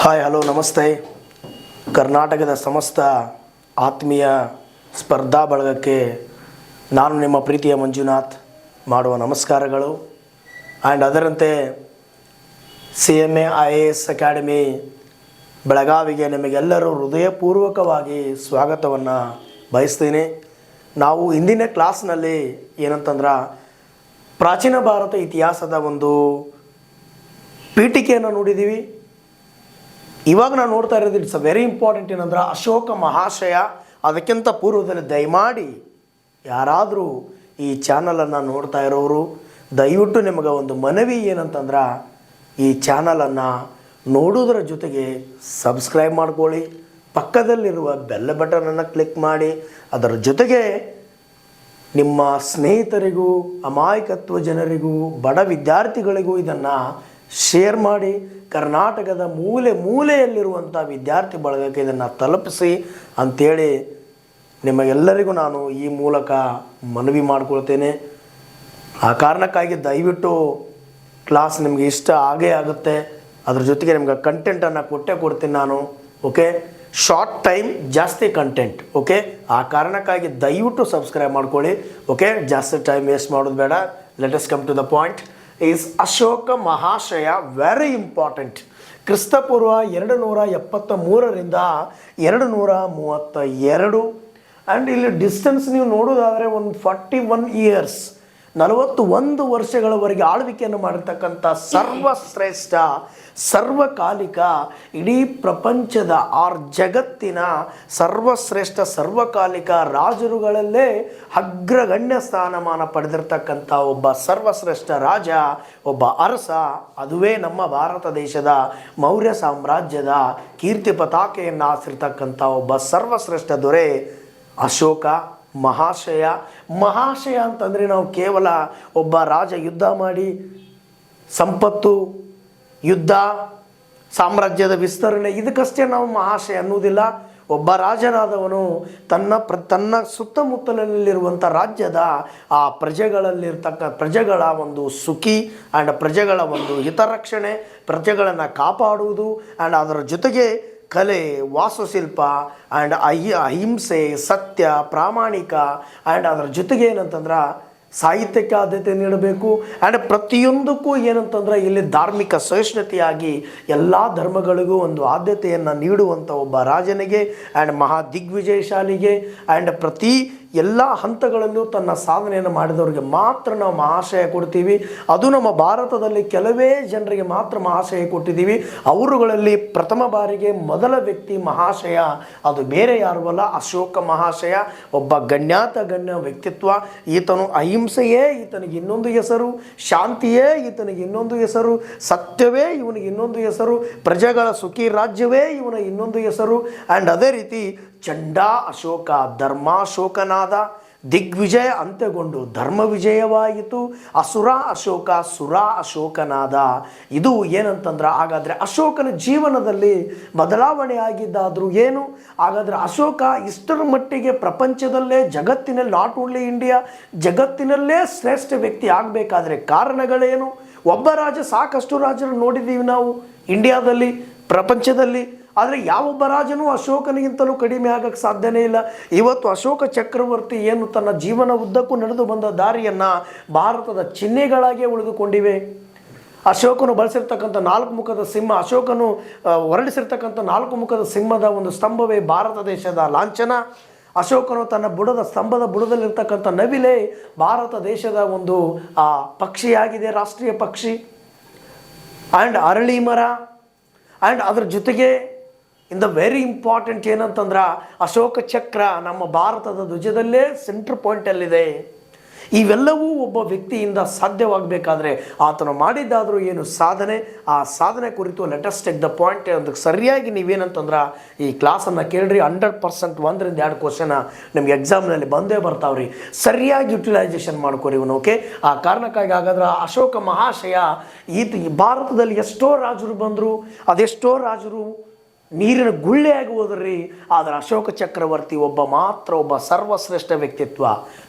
Hi hello ನಮಸ್ತೆ. ಕರ್ನಾಟಕದ ಸಮಸ್ತ ಆತ್ಮೀಯ ಸ್ಪರ್ಧಾ ಬಳಗಕ್ಕೆ ನಾನು ನಿಮ್ಮ ಪ್ರೀತಿಯ ಮಂಜುನಾಥ್ ಮಾಡುವ ನಮಸ್ಕಾರಗಳು. ಆ್ಯಂಡ್ ಅದರಂತೆ CMA IAS ಅಕಾಡೆಮಿ ಬೆಳಗಾವಿಗೆ ನಿಮಗೆಲ್ಲರೂ ಹೃದಯಪೂರ್ವಕವಾಗಿ ಸ್ವಾಗತವನ್ನು ಬಯಸ್ತೀನಿ. ನಾವು ಇಂದಿನ ಕ್ಲಾಸ್ನಲ್ಲಿ ಏನಂತಂದ್ರೆ ಪ್ರಾಚೀನ ಭಾರತ ಇತಿಹಾಸದ ಒಂದು ಪೀಠಿಕೆಯನ್ನು ನೋಡಿದ್ದೀವಿ. ಇವಾಗ ನಾವು ನೋಡ್ತಾ ಇರೋದು ಇಟ್ಸ್ ವೆರಿ ಇಂಪಾರ್ಟೆಂಟ್. ಏನಂದ್ರೆ ಅಶೋಕ ಮಹಾಶಯ. ಅದಕ್ಕಿಂತ ಪೂರ್ವದಲ್ಲಿ ದಯಮಾಡಿ ಯಾರಾದರೂ ಈ ಚಾನಲನ್ನು ನೋಡ್ತಾ ಇರೋರು ದಯವಿಟ್ಟು ನಿಮಗೆ ಒಂದು ಮನವಿ ಏನಂತಂದ್ರೆ ಈ ಚಾನಲನ್ನು ನೋಡೋದ್ರ ಜೊತೆಗೆ ಸಬ್ಸ್ಕ್ರೈಬ್ ಮಾಡ್ಕೊಳ್ಳಿ, ಪಕ್ಕದಲ್ಲಿರುವ ಬೆಲ್ ಬಟನನ್ನು ಕ್ಲಿಕ್ ಮಾಡಿ, ಅದರ ಜೊತೆಗೆ ನಿಮ್ಮ ಸ್ನೇಹಿತರಿಗೂ ಅಮಾಯಕತ್ವ ಜನರಿಗೂ ಬಡ ವಿದ್ಯಾರ್ಥಿಗಳಿಗೂ ಇದನ್ನು ಶೇರ್ ಮಾಡಿ ಕರ್ನಾಟಕದ ಮೂಲೆ ಮೂಲೆಯಲ್ಲಿರುವಂಥ ವಿದ್ಯಾರ್ಥಿ ಬಳಗಕ್ಕೆ ಇದನ್ನು ತಲುಪಿಸಿ ಅಂಥೇಳಿ ನಿಮಗೆಲ್ಲರಿಗೂ ನಾನು ಈ ಮೂಲಕ ಮನವಿ ಮಾಡಿಕೊಳ್ತೇನೆ. ಆ ಕಾರಣಕ್ಕಾಗಿ ದಯವಿಟ್ಟು ಕ್ಲಾಸ್ ನಿಮಗೆ ಇಷ್ಟ ಆಗೇ ಆಗುತ್ತೆ. ಅದ್ರ ಜೊತೆಗೆ ನಿಮ್ಗೆ ಕಂಟೆಂಟನ್ನು ಕೊಡ್ತೀನಿ ನಾನು. ಓಕೆ, ಶಾರ್ಟ್ ಟೈಮ್ ಜಾಸ್ತಿ ಕಂಟೆಂಟ್. ಓಕೆ, ಆ ಕಾರಣಕ್ಕಾಗಿ ದಯವಿಟ್ಟು ಸಬ್ಸ್ಕ್ರೈಬ್ ಮಾಡ್ಕೊಳ್ಳಿ. ಓಕೆ, ಜಾಸ್ತಿ ಟೈಮ್ ವೇಸ್ಟ್ ಮಾಡೋದು ಬೇಡ. Let us come to the point. Is Ashoka ಮಹಾಶಯ ವೆರಿ ಇಂಪಾರ್ಟೆಂಟ್. ಕ್ರಿಸ್ತಪೂರ್ವ 273ರಿಂದ 232. ಆ್ಯಂಡ್ ಇಲ್ಲಿ ಡಿಸ್ಟೆನ್ಸ್ ನೀವು ನೋಡೋದಾದರೆ ಒಂದು 41 ಇಯರ್ಸ್, 41 ವರ್ಷಗಳವರೆಗೆ ಆಳ್ವಿಕೆಯನ್ನು ಮಾಡಿರ್ತಕ್ಕಂಥ ಸರ್ವಶ್ರೇಷ್ಠ, ಸರ್ವಕಾಲಿಕ, ಇಡೀ ಪ್ರಪಂಚದ ಜಗತ್ತಿನ ಸರ್ವಶ್ರೇಷ್ಠ ಸರ್ವಕಾಲಿಕ ರಾಜರುಗಳಲ್ಲೇ ಅಗ್ರಗಣ್ಯ ಸ್ಥಾನಮಾನ ಪಡೆದಿರ್ತಕ್ಕಂಥ ಒಬ್ಬ ಸರ್ವಶ್ರೇಷ್ಠ ರಾಜ, ಒಬ್ಬ ಅರಸ. ಅದುವೇ ನಮ್ಮ ಭಾರತ ದೇಶದ ಮೌರ್ಯ ಸಾಮ್ರಾಜ್ಯದ ಕೀರ್ತಿ ಪತಾಕೆಯನ್ನು ಹಾಸಿರ್ತಕ್ಕಂಥ ಒಬ್ಬ ಸರ್ವಶ್ರೇಷ್ಠ ದೊರೆ ಅಶೋಕ ಮಹಾಶಯ. ಮಹಾಶಯ ಅಂತಂದರೆ ನಾವು ಕೇವಲ ಒಬ್ಬ ರಾಜ ಯುದ್ಧ ಮಾಡಿ ಸಂಪತ್ತು, ಯುದ್ಧ, ಸಾಮ್ರಾಜ್ಯದ ವಿಸ್ತರಣೆ ಇದಕ್ಕಷ್ಟೇ ನಾವು ಮಹಾಶಯ ಅನ್ನುವುದಿಲ್ಲ. ಒಬ್ಬ ರಾಜನಾದವನು ತನ್ನ ಸುತ್ತಮುತ್ತಲಿರುವಂಥ ರಾಜ್ಯದ ಆ ಪ್ರಜೆಗಳ ಒಂದು ಸುಖಿ ಆ್ಯಂಡ್ ಪ್ರಜೆಗಳ ಒಂದು ಹಿತರಕ್ಷಣೆ, ಪ್ರಜೆಗಳನ್ನು ಕಾಪಾಡುವುದು ಆ್ಯಂಡ್ ಅದರ ಜೊತೆಗೆ ಕಲೆ, ವಾಸ್ತುಶಿಲ್ಪ ಆ್ಯಂಡ್ ಅಹಿಂಸೆ, ಸತ್ಯ, ಪ್ರಾಮಾಣಿಕ ಆ್ಯಂಡ್ ಅದರ ಜೊತೆಗೆ ಏನಂತಂದ್ರೆ ಸಾಹಿತ್ಯಕ್ಕೆ ಆದ್ಯತೆ ನೀಡಬೇಕು. ಆ್ಯಂಡ್ ಪ್ರತಿಯೊಂದಕ್ಕೂ ಏನಂತಂದ್ರೆ ಇಲ್ಲಿ ಧಾರ್ಮಿಕ ಸಹಿಷ್ಣುತೆಯಾಗಿ ಎಲ್ಲ ಧರ್ಮಗಳಿಗೂ ಒಂದು ಆದ್ಯತೆಯನ್ನು ನೀಡುವಂಥ ಒಬ್ಬ ರಾಜನಿಗೆ ಆ್ಯಂಡ್ ಮಹಾ ದಿಗ್ವಿಜಯಶಾಲಿಗೆ ಆ್ಯಂಡ್ ಪ್ರತಿ ಎಲ್ಲ ಹಂತಗಳಲ್ಲೂ ತನ್ನ ಸಾಧನೆಯನ್ನು ಮಾಡಿದವರಿಗೆ ಮಾತ್ರ ನಾವು ಮಹಾಶಯ ಕೊಡ್ತೀವಿ. ಅದು ನಮ್ಮ ಭಾರತದಲ್ಲಿ ಕೆಲವೇ ಜನರಿಗೆ ಮಾತ್ರ ಮಹಾಶಯ ಕೊಟ್ಟಿದ್ದೀವಿ. ಅವರುಗಳಲ್ಲಿ ಪ್ರಥಮ ಬಾರಿಗೆ ಮೊದಲ ವ್ಯಕ್ತಿ ಮಹಾಶಯ ಅದು ಬೇರೆ ಯಾರು ಅಲ್ಲ, ಅಶೋಕ ಮಹಾಶಯ. ಒಬ್ಬ ಗಣ್ಯ ವ್ಯಕ್ತಿತ್ವ. ಈತನು ಅಹಿಂಸೆಯೇ ಈತನಿಗೆ ಇನ್ನೊಂದು ಹೆಸರು, ಶಾಂತಿಯೇ ಈತನಿಗೆ ಇನ್ನೊಂದು ಹೆಸರು, ಸತ್ಯವೇ ಇವನಿಗೆ ಇನ್ನೊಂದು ಹೆಸರು, ಪ್ರಜೆಗಳ ಸುಖಿ ರಾಜ್ಯವೇ ಇವನ ಇನ್ನೊಂದು ಹೆಸರು. ಆ್ಯಂಡ್ ಅದೇ ರೀತಿ ಚಂಡ ಅಶೋಕ ಧರ್ಮಾಶೋಕನಾದ, ದಿಗ್ವಿಜಯ ಅಂತ್ಯಗೊಂಡು ಧರ್ಮ ವಿಜಯವಾಯಿತು, ಅಸುರ ಅಶೋಕ ಸುರ ಅಶೋಕನಾದ. ಇದು ಏನಂತಂದ್ರೆ ಹಾಗಾದರೆ ಅಶೋಕನ ಜೀವನದಲ್ಲಿ ಬದಲಾವಣೆ ಆಗಿದ್ದಾದರೂ ಏನು? ಹಾಗಾದರೆ ಅಶೋಕ ಇಷ್ಟರ ಮಟ್ಟಿಗೆ ಪ್ರಪಂಚದಲ್ಲೇ, ಜಗತ್ತಿನಲ್ಲಿ, ನಾಟ್ ಓನ್ಲಿ ಇಂಡಿಯಾ, ಜಗತ್ತಿನಲ್ಲೇ ಶ್ರೇಷ್ಠ ವ್ಯಕ್ತಿ ಆಗಬೇಕಾದ್ರೆ ಕಾರಣಗಳೇನು? ಒಬ್ಬ ರಾಜ, ಸಾಕಷ್ಟು ರಾಜರು ನೋಡಿದ್ದೀವಿ ನಾವು ಇಂಡಿಯಾದಲ್ಲಿ, ಪ್ರಪಂಚದಲ್ಲಿ. ಆದರೆ ಯಾವೊಬ್ಬ ರಾಜನೂ ಅಶೋಕನಿಗಿಂತಲೂ ಕಡಿಮೆ ಆಗಕ್ಕೆ ಸಾಧ್ಯನೇ ಇಲ್ಲ. ಇವತ್ತು ಅಶೋಕ ಚಕ್ರವರ್ತಿ ಏನು ತನ್ನ ಜೀವನ ಉದ್ದಕ್ಕೂ ನಡೆದು ಬಂದ ದಾರಿಯನ್ನು ಭಾರತದ ಚಿಹ್ನೆಗಳಾಗಿ ಉಳಿದುಕೊಂಡಿವೆ. ಅಶೋಕನು ಬಳಸಿರ್ತಕ್ಕಂಥ 4 ಮುಖದ ಸಿಂಹ, ಅಶೋಕನು ಹೊರಡಿಸಿರ್ತಕ್ಕಂಥ 4 ಮುಖದ ಸಿಂಹದ ಒಂದು ಸ್ತಂಭವೇ ಭಾರತ ದೇಶದ ಲಾಂಛನ. ಅಶೋಕನು ತನ್ನ ಸ್ತಂಭದ ಬುಡದಲ್ಲಿರ್ತಕ್ಕಂಥ ನವಿಲೆ ಭಾರತ ದೇಶದ ಒಂದು ಪಕ್ಷಿಯಾಗಿದೆ, ರಾಷ್ಟ್ರೀಯ ಪಕ್ಷಿ. ಆ್ಯಂಡ್ ಅರಳಿ ಮರ. ಆ್ಯಂಡ್ ಅದ್ರ ಜೊತೆಗೆ ಇನ್ ದ ವೆರಿ ಇಂಪಾರ್ಟೆಂಟ್ ಏನಂತಂದ್ರೆ ಅಶೋಕ ಚಕ್ರ ನಮ್ಮ ಭಾರತದ ಧ್ವಜದಲ್ಲೇ ಸೆಂಟ್ರ್ ಪಾಯಿಂಟಲ್ಲಿದೆ. ಇವೆಲ್ಲವೂ ಒಬ್ಬ ವ್ಯಕ್ತಿಯಿಂದ ಸಾಧ್ಯವಾಗಬೇಕಾದ್ರೆ ಆತನು ಮಾಡಿದ್ದಾದರೂ ಏನು ಸಾಧನೆ, ಆ ಸಾಧನೆ ಕುರಿತು ಲೆಟಸ್ ಟೇಕ್ ದ ಪಾಯಿಂಟ್. ಅದಕ್ಕೆ ಸರಿಯಾಗಿ ನೀವೇನಂತಂದ್ರೆ ಈ ಕ್ಲಾಸನ್ನು ಕೇಳ್ರಿ. 100% 1ರಿಂದ 2 ಕ್ವಶನ್ ನಿಮ್ಗೆ ಎಕ್ಸಾಮ್ನಲ್ಲಿ ಬಂದೇ ಬರ್ತಾವ್ರಿ. ಸರಿಯಾಗಿ ಯುಟಿಲೈಸೇಷನ್ ಮಾಡ್ಕೊರಿ ಇವನು. ಓಕೆ, ಆ ಕಾರಣಕ್ಕಾಗಿ ಹಾಗಾದ್ರೆ ಅಶೋಕ ಮಹಾಶಯ ಭಾರತದಲ್ಲಿ ಎಷ್ಟೋ ರಾಜರು ಬಂದರು, ಅದೆಷ್ಟೋ ರಾಜರು ನೀರಿನ ಗುಳ್ಳೆಯಾಗಿ ಹೋದ್ರಿ. ಆದರೆ ಅಶೋಕ ಚಕ್ರವರ್ತಿ ಒಬ್ಬ ಸರ್ವಶ್ರೇಷ್ಠ ವ್ಯಕ್ತಿತ್ವ,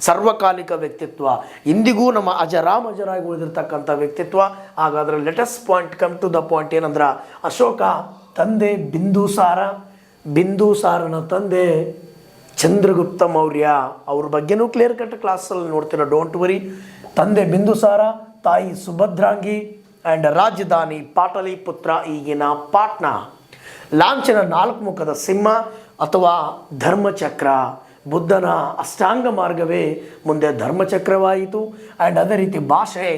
ಸರ್ವಕಾಲಿಕ ವ್ಯಕ್ತಿತ್ವ, ಇಂದಿಗೂ ನಮ್ಮ ಅಜರಾಮಜರಾಗಿ ಉಳಿದಿರ್ತಕ್ಕಂಥ ವ್ಯಕ್ತಿತ್ವ. ಹಾಗಾದರೆ let's point come to the point. ಏನಂದ್ರೆ ಅಶೋಕ ತಂದೆ ಬಿಂದುಸಾರ, ಬಿಂದುಸಾರನ ತಂದೆ ಚಂದ್ರಗುಪ್ತ ಮೌರ್ಯ. ಅವ್ರ ಬಗ್ಗೆನೂ ಕ್ಲಿಯರ್ ಕಟ್ ಕ್ಲಾಸಲ್ಲಿ ನೋಡ್ತೀರ, ಡೋಂಟ್ ವರಿ. ತಂದೆ ಬಿಂದುಸಾರ, ತಾಯಿ ಸುಭದ್ರಾಂಗಿ, ಆ್ಯಂಡ್ ರಾಜಧಾನಿ ಪಾಟಲಿಪುತ್ರ, ಈಗಿನ ಪಾಟ್ನಾ. ಲಾಂಛನ 4 ಮುಖದ ಸಿಂಹ ಅಥವಾ ಧರ್ಮಚಕ್ರ. ಬುದ್ಧನ ಅಷ್ಟಾಂಗ ಮಾರ್ಗವೇ ಮುಂದೆ ಧರ್ಮಚಕ್ರವಾಯಿತು. ಆ್ಯಂಡ್ ಅದೇ ರೀತಿ ಭಾಷೆ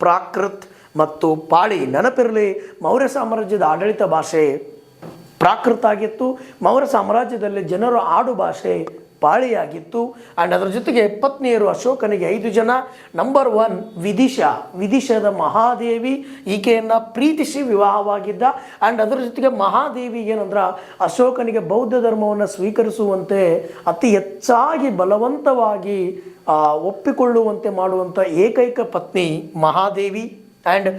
ಪ್ರಾಕೃತ್ ಮತ್ತು ಪಾಳಿ. ನೆನಪಿರಲಿ, ಮೌರ್ಯ ಸಾಮ್ರಾಜ್ಯದ ಆಡಳಿತ ಭಾಷೆ ಪ್ರಾಕೃತ ಆಗಿತ್ತು. ಮೌರ್ಯ ಸಾಮ್ರಾಜ್ಯದಲ್ಲಿ ಜನರು ಆಡು ಭಾಷೆ ಪಾಳಿಯಾಗಿತ್ತು. ಆ್ಯಂಡ್ ಅದರ ಜೊತೆಗೆ ಪತ್ನಿಯರು ಅಶೋಕನಿಗೆ 5 ಜನ. ನಂಬರ್ 1 ವಿದಿಶಾ, ವಿದಿಶಾದ ಮಹಾದೇವಿ, ಈಕೆಯನ್ನು ಪ್ರೀತಿಸಿ ವಿವಾಹವಾಗಿದ್ದ. ಆ್ಯಂಡ್ ಅದರ ಜೊತೆಗೆ ಮಹಾದೇವಿ ಏನಂದ್ರೆ ಅಶೋಕನಿಗೆ ಬೌದ್ಧ ಧರ್ಮವನ್ನು ಸ್ವೀಕರಿಸುವಂತೆ ಅತಿ ಹೆಚ್ಚಾಗಿ ಬಲವಂತವಾಗಿ ಒಪ್ಪಿಕೊಳ್ಳುವಂತೆ ಮಾಡುವಂಥ ಏಕೈಕ ಪತ್ನಿ Mahadevi. And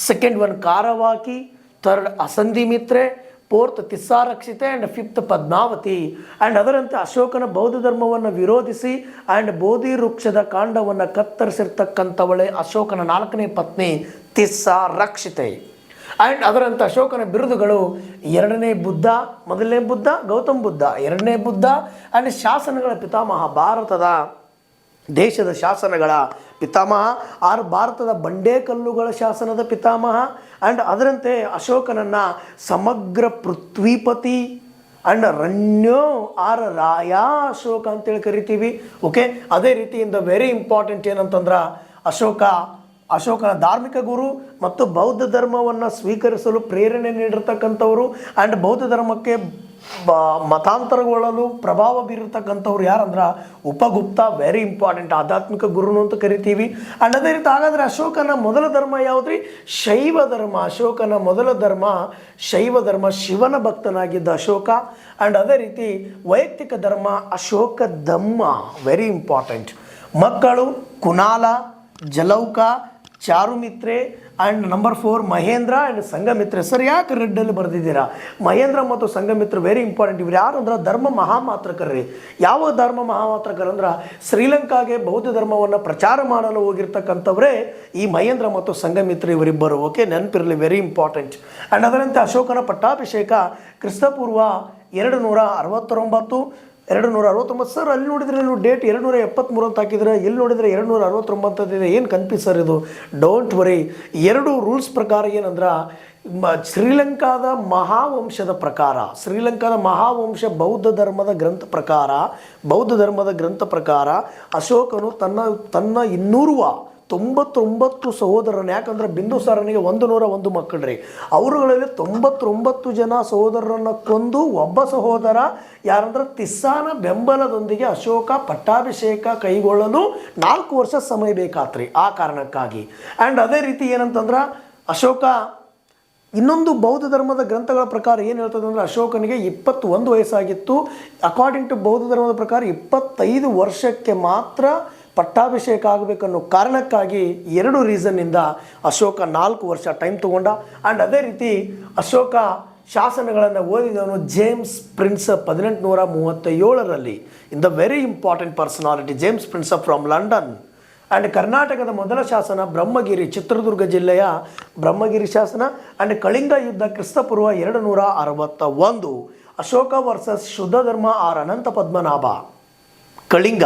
second 1 Karuvaki, third Asandhimitra, 4th Tishyarakshita, and 5th Padmavati. And ಅದರಂತೆ ಅಶೋಕನ ಬೌದ್ಧ ಧರ್ಮವನ್ನು ವಿರೋಧಿಸಿ ಆ್ಯಂಡ್ ಬೋಧಿ ವೃಕ್ಷದ ಕಾಂಡವನ್ನು ಕತ್ತರಿಸಿರ್ತಕ್ಕಂಥವಳೆ ಅಶೋಕನ 4ನೇ ಪತ್ನಿ ತಿಸ್ಸಾರಕ್ಷಿತೆ. ಆ್ಯಂಡ್ ಅದರಂತೆ ಅಶೋಕನ ಬಿರುದುಗಳು 2ನೇ ಬುದ್ಧ, 1ನೇ ಬುದ್ಧ ಗೌತಮ್ ಬುದ್ಧ, 2ನೇ ಬುದ್ಧ, ಆ್ಯಂಡ್ ಶಾಸನಗಳ ಪಿತಾಮಹ, ಭಾರತದ ದೇಶದ ಶಾಸನಗಳ ಪಿತಾಮಹ, ಭಾರತದ ಬಂಡೆಕಲ್ಲುಗಳ ಶಾಸನದ ಪಿತಾಮಹ. ಆ್ಯಂಡ್ ಅದರಂತೆ ಅಶೋಕನನ್ನು ಸಮಗ್ರ ಪೃಥ್ವಿಪತಿ ಆ್ಯಂಡ್ ರಣ್ಯೋ ರಾಯ ಅಶೋಕ ಅಂತೇಳಿ ಕರಿತೀವಿ. ಓಕೆ, ಅದೇ ರೀತಿಯಿಂದ ವೆರಿ ಇಂಪಾರ್ಟೆಂಟ್ ಏನಂತಂದ್ರೆ ಅಶೋಕನ ಧಾರ್ಮಿಕ ಗುರು ಮತ್ತು ಬೌದ್ಧ ಧರ್ಮವನ್ನು ಸ್ವೀಕರಿಸಲು ಪ್ರೇರಣೆ ನೀಡಿರ್ತಕ್ಕಂಥವ್ರು. ಆ್ಯಂಡ್ ಬೌದ್ಧ ಧರ್ಮಕ್ಕೆ ಮತಾಂತರಗೊಳ್ಳಲು ಪ್ರಭಾವ ಬೀರಿರ್ತಕ್ಕಂಥವ್ರು ಯಾರಂದ್ರೆ ಉಪಗುಪ್ತ. ವೆರಿ ಇಂಪಾರ್ಟೆಂಟ್, ಆಧ್ಯಾತ್ಮಿಕ ಗುರುನು ಅಂತ ಕರಿತೀವಿ. ಆ್ಯಂಡ್ ಅದೇ ರೀತಿ ಹಾಗಾದರೆ ಅಶೋಕನ ಮೊದಲ ಧರ್ಮ ಯಾವುದ್ರಿ? ಶೈವ ಧರ್ಮ. ಅಶೋಕನ ಮೊದಲ ಧರ್ಮ ಶೈವ ಧರ್ಮ, ಶಿವನ ಭಕ್ತನಾಗಿದ್ದ ಅಶೋಕ. ಆ್ಯಂಡ್ ಅದೇ ರೀತಿ ವೈಯಕ್ತಿಕ ಧರ್ಮ ಅಶೋಕ ಧಮ್ಮ. Very important. ಮಕ್ಕಳು Kunala, Jalauka, Charumitra, and number 4 Mahendra and Sanghamitra. Sir, ಯಾಕೆ ರೆಡ್ಡಲ್ಲಿ ಬರೆದಿದ್ದೀರಾ? ಮಹೇಂದ್ರ ಮತ್ತು ಸಂಘಮಿತ್ರ ವೆರಿ ಇಂಪಾರ್ಟೆಂಟ್. ಇವ್ರು ಯಾರು ಅಂದ್ರೆ ಧರ್ಮ ಮಹಾಮಾತ್ರಕರ್ರಿ. ಯಾವ ಧರ್ಮ ಮಹಾಮಾತ್ರಕರ್ ಅಂದ್ರೆ ಶ್ರೀಲಂಕಾಗೆ ಬೌದ್ಧ ಧರ್ಮವನ್ನು ಪ್ರಚಾರ ಮಾಡಲು ಹೋಗಿರ್ತಕ್ಕಂಥವ್ರೇ ಈ ಮಹೇಂದ್ರ ಮತ್ತು ಸಂಘಮಿತ್ರ ಇವರಿಬ್ಬರು. ಓಕೆ, ನೆನಪಿರಲಿ, ವೆರಿ ಇಂಪಾರ್ಟೆಂಟ್. ಆ್ಯಂಡ್ ಅದರಂತೆ ಅಶೋಕನ ಪಟ್ಟಾಭಿಷೇಕ ಕ್ರಿಸ್ತಪೂರ್ವ 269. 269. ಸರ್, ಅಲ್ಲಿ ನೋಡಿದರೆ ನೀವು ಡೇಟ್ 273 ಅಂತ ಹಾಕಿದರೆ, ಇಲ್ಲಿ ನೋಡಿದರೆ 269 ಇದೆ. ಏನು ಕನ್ಫ್ಯೂಸ್ ಸರ್ ಇದು? Don't worry. 2 ರೂಲ್ಸ್ ಪ್ರಕಾರ ಏನಂದ್ರೆ ಶ್ರೀಲಂಕಾದ ಮಹಾವಂಶದ ಪ್ರಕಾರ, ಶ್ರೀಲಂಕಾದ ಮಹಾವಂಶ ಬೌದ್ಧ ಧರ್ಮದ ಗ್ರಂಥ ಪ್ರಕಾರ ಅಶೋಕನು ತನ್ನ 299 ಸಹೋದರನ, ಯಾಕಂದ್ರೆ ಬಿಂದುಸಾರನಿಗೆ 101 ಮಕ್ಕಳ್ರಿ, ಅವರುಗಳಲ್ಲಿ 99 ಜನ ಸಹೋದರರನ್ನು ಕೊಂದು ಒಬ್ಬ ಸಹೋದರ ಯಾರಂದ್ರೆ ತಿಸ್ಸಾನ ಬೆಂಬಲದೊಂದಿಗೆ ಅಶೋಕ ಪಟ್ಟಾಭಿಷೇಕ ಕೈಗೊಳ್ಳಲು 4 ವರ್ಷ ಸಮಯ ಬೇಕಾತ್ರಿ ಆ ಕಾರಣಕ್ಕಾಗಿ. ಆ್ಯಂಡ್ ಅದೇ ರೀತಿ ಏನಂತಂದ್ರೆ ಅಶೋಕ ಇನ್ನೊಂದು ಬೌದ್ಧ ಧರ್ಮದ ಗ್ರಂಥಗಳ ಪ್ರಕಾರ ಏನು ಹೇಳ್ತದೆ ಅಂದರೆ ಅಶೋಕನಿಗೆ 21 ವಯಸ್ಸಾಗಿತ್ತು. ಅಕಾರ್ಡಿಂಗ್ ಟು ಬೌದ್ಧ ಧರ್ಮದ ಪ್ರಕಾರ 25 ವರ್ಷಕ್ಕೆ ಮಾತ್ರ ಪಟ್ಟಾಭಿಷೇಕ ಆಗಬೇಕನ್ನೋ ಕಾರಣಕ್ಕಾಗಿ 2 ರೀಸನ್ನಿಂದ ಅಶೋಕ 4 ವರ್ಷ ಟೈಮ್ ತೊಗೊಂಡ. ಆ್ಯಂಡ್ ಅದೇ ರೀತಿ ಅಶೋಕ ಶಾಸನಗಳನ್ನು ಓದಿದವನು ಜೇಮ್ಸ್ ಪ್ರಿನ್ಸಪ್ 1837ರಲ್ಲಿ. In the very important personality James Prinsep from London. And ಕರ್ನಾಟಕದ ಮೊದಲ ಶಾಸನ ಬ್ರಹ್ಮಗಿರಿ, ಚಿತ್ರದುರ್ಗ ಜಿಲ್ಲೆಯ ಬ್ರಹ್ಮಗಿರಿ ಶಾಸನ. ಆ್ಯಂಡ್ ಕಳಿಂಗ ಯುದ್ಧ ಕ್ರಿಸ್ತಪೂರ್ವ 261. ಅಶೋಕ ವರ್ಸಸ್ ಶುದ್ಧ ಧರ್ಮ ಅನಂತ ಪದ್ಮನಾಭ, ಕಳಿಂಗ